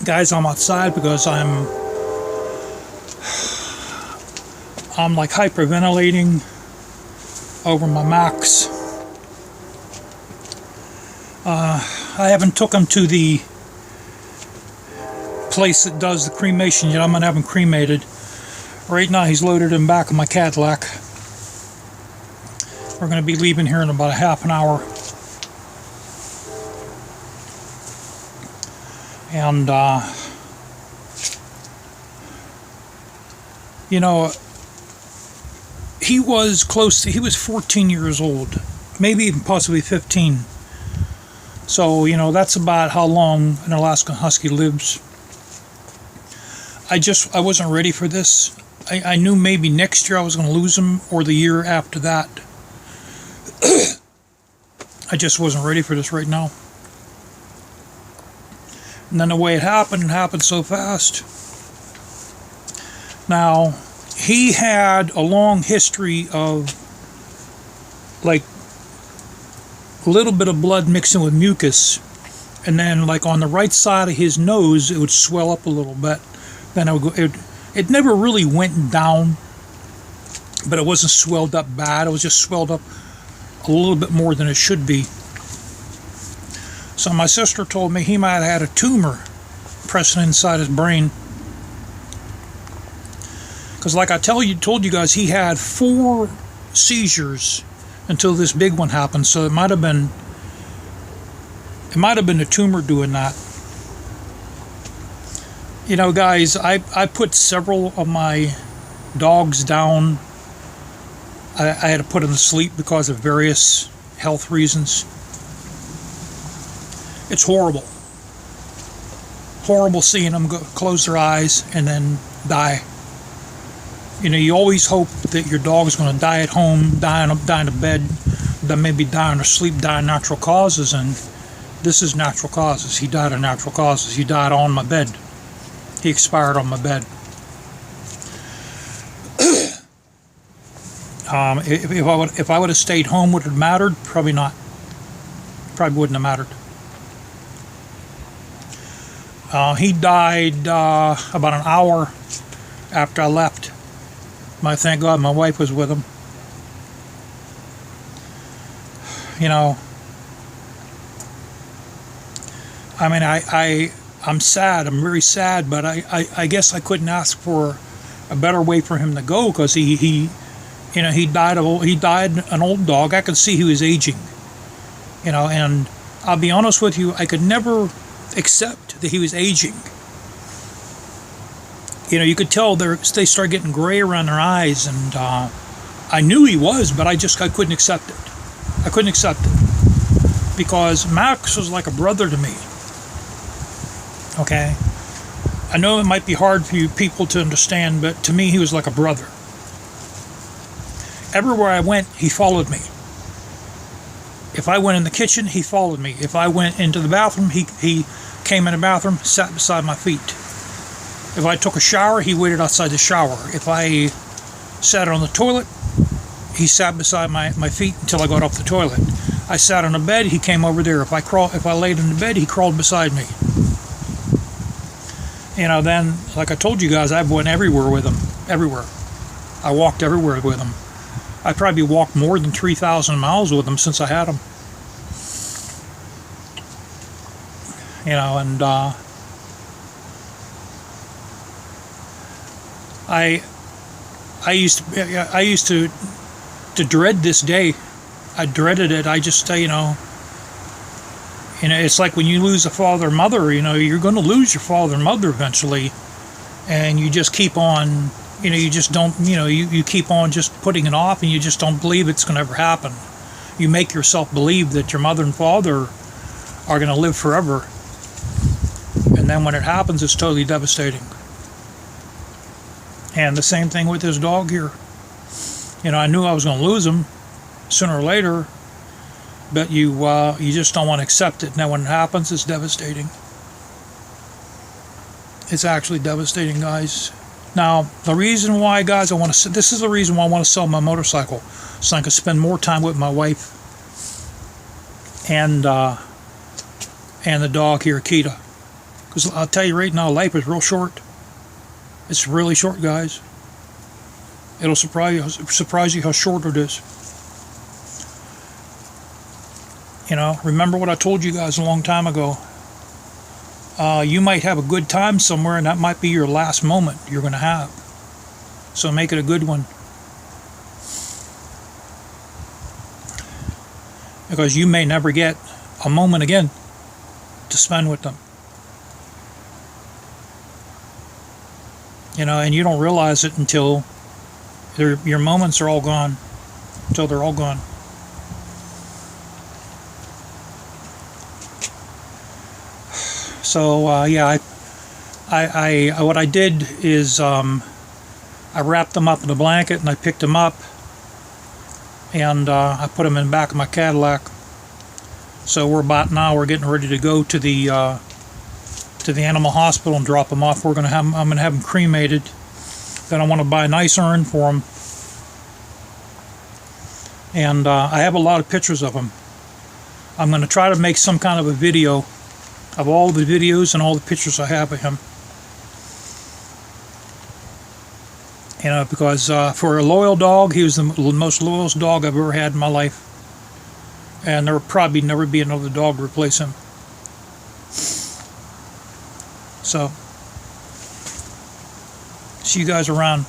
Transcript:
Guys, I'm outside because I'm like hyperventilating over my max. I haven't took him to the place that does the cremation yet. I'm gonna have him cremated. Right now he's loaded in back of my Cadillac. We're gonna be leaving here in about a half an hour. And you know, he was 14 years old, maybe even possibly 15. So, you know, that's about how long an Alaskan Husky lives. I wasn't ready for this. I knew maybe next year I was going to lose him, or the year after that. I just wasn't ready for this right now. And then the way it happened so fast. Now, he had a long history of, like, a little bit of blood mixing with mucus, and then, like, on the right side of his nose, it would swell up a little bit. Then it never really went down, but it wasn't swelled up bad. It was just swelled up a little bit more than it should be. So my sister told me he might have had a tumor pressing inside his brain. Because like I told you guys, he had 4 seizures until this big one happened. So it might have been a tumor doing that. You know, guys, I put several of my dogs down. I had to put them to sleep because of various health reasons. It's horrible. Horrible seeing them close their eyes and then die. You know, you always hope that your dog is going to die at home, die in a bed, then maybe die in their sleep, die of natural causes, and this is natural causes. He died of natural causes. He died on my bed. He expired on my bed. If I would have stayed home, would it have mattered? Probably not. Probably wouldn't have mattered. He died about an hour after I left. Thank God my wife was with him. You know, I mean, I'm sad. I'm very sad, but I guess I couldn't ask for a better way for him to go, because he died an old dog. I could see he was aging. You know, and I'll be honest with you, I could never accept that he was aging. You know, you could tell they start getting gray around their eyes, and I knew he was, but I couldn't accept it. I couldn't accept it, because Max was like a brother to me. Okay? I know it might be hard for you people to understand, but to me he was like a brother. Everywhere I went, he followed me. If I went in the kitchen, he followed me. If I went into the bathroom, he came in the bathroom, sat beside my feet. If I took a shower, he waited outside the shower. If I sat on the toilet, he sat beside my feet until I got off the toilet. I sat on the bed, he came over there. If I laid in the bed, he crawled beside me. You know, then, like I told you guys, I went everywhere with him. Everywhere. I walked everywhere with him. I probably walked more than 3,000 miles with him since I had him. You know, and I used to dread this day. I dreaded it. I just, you know, it's like when you lose a father or mother, you know, you're going to lose your father and mother eventually, and you just keep on, you know, you just don't, you know, you keep on just putting it off, and you just don't believe it's going to ever happen. You make yourself believe that your mother and father are going to live forever, and then when it happens, it's totally devastating. And the same thing with this dog here. You know, I knew I was going to lose him sooner or later, but you just don't want to accept it. Now when it happens, it's devastating. It's actually devastating, guys. Now, the reason why, guys, this is the reason why I want to sell my motorcycle, so I can spend more time with my wife and the dog here, Kita. Because I'll tell you right now, life is real short. It's really short, guys. It'll surprise you how short it is. You know, remember what I told you guys a long time ago. You might have a good time somewhere, and that might be your last moment you're going to have. So make it a good one. Because you may never get a moment again to spend with them. You know, and you don't realize it until your moments are all gone. Until they're all gone. So yeah, I what I did is I wrapped them up in a blanket and I picked them up and I put them in the back of my Cadillac. So we're getting ready to go to the animal hospital and drop them off. I'm gonna have them cremated. Then I want to buy a nice urn for them, and I have a lot of pictures of them. I'm going to try to make some kind of a video of all the videos and all the pictures I have of him. You know, because for a loyal dog, he was the most loyalest dog I've ever had in my life. And there will probably never be another dog to replace him. So, see you guys around.